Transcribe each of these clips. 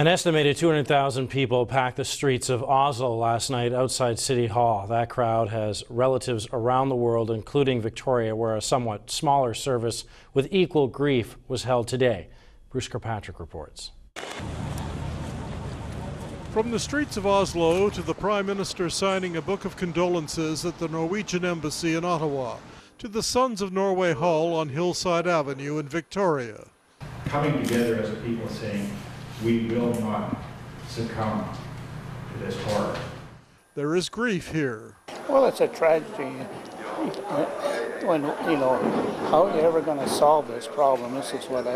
An estimated 200,000 people packed the streets of Oslo last night outside City Hall. That crowd has relatives around the world, including Victoria, where a somewhat smaller service with equal grief was held today. Bruce Kirkpatrick reports. From the streets of Oslo to the Prime Minister signing a book of condolences at the Norwegian Embassy in Ottawa, to the Sons of Norway Hall on Hillside Avenue in Victoria. Coming together as a people saying, we will not succumb to this horror. There is grief here. Well, it's a tragedy. When, how are you ever going to solve this problem? This is what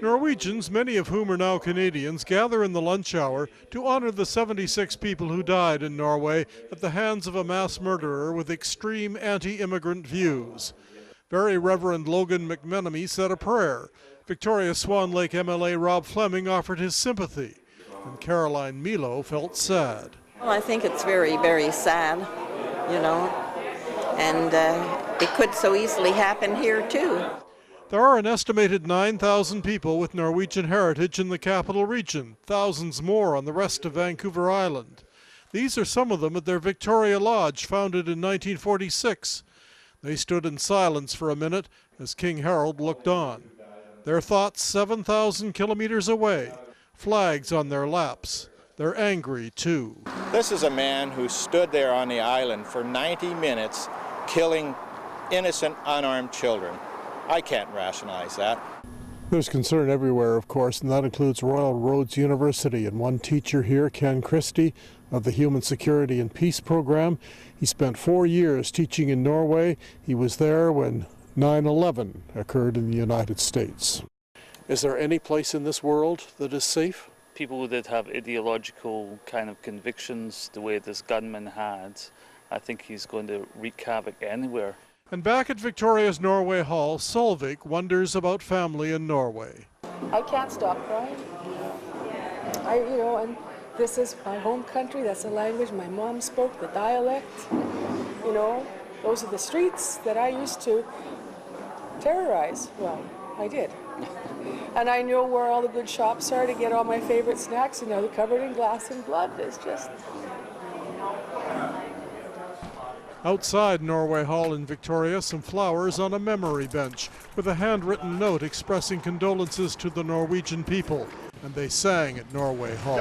Norwegians, many of whom are now Canadians, gather in the lunch hour to honor the 76 people who died in Norway at the hands of a mass murderer with extreme anti-immigrant views. Very Reverend Logan McMenemy said a prayer. Victoria Swan Lake MLA Rob Fleming offered his sympathy, and Caroline Milo felt sad. Well, I think it's very, very sad, and it could so easily happen here too. There are an estimated 9,000 people with Norwegian heritage in the capital region, thousands more on the rest of Vancouver Island. These are some of them at their Victoria Lodge, founded in 1946. They stood in silence for a minute as King Harold looked on. Their thoughts 7,000 kilometers away, flags on their laps. They're angry too. This is a man who stood there on the island for 90 minutes killing innocent, unarmed children. I can't rationalize that. There's concern everywhere, of course, and that includes Royal Roads University. And one teacher here, Ken Christie, of the Human Security and Peace Program, he spent 4 years teaching in Norway. He was there when 9/11 occurred in the United States. Is there any place in this world that is safe? People that have ideological kind of convictions, the way this gunman had, I think he's going to wreak havoc anywhere. And back at Victoria's Norway Hall, Solvik wonders about family in Norway. I can't stop crying. And this is my home country. That's the language my mom spoke, the dialect. Those are the streets that I used to terrorize. Well, I did. And I know where all the good shops are to get all my favorite snacks, and they're covered in glass and blood. It's just... Outside Norway Hall in Victoria, some flowers on a memory bench with a handwritten note expressing condolences to the Norwegian people. And they sang at Norway Hall.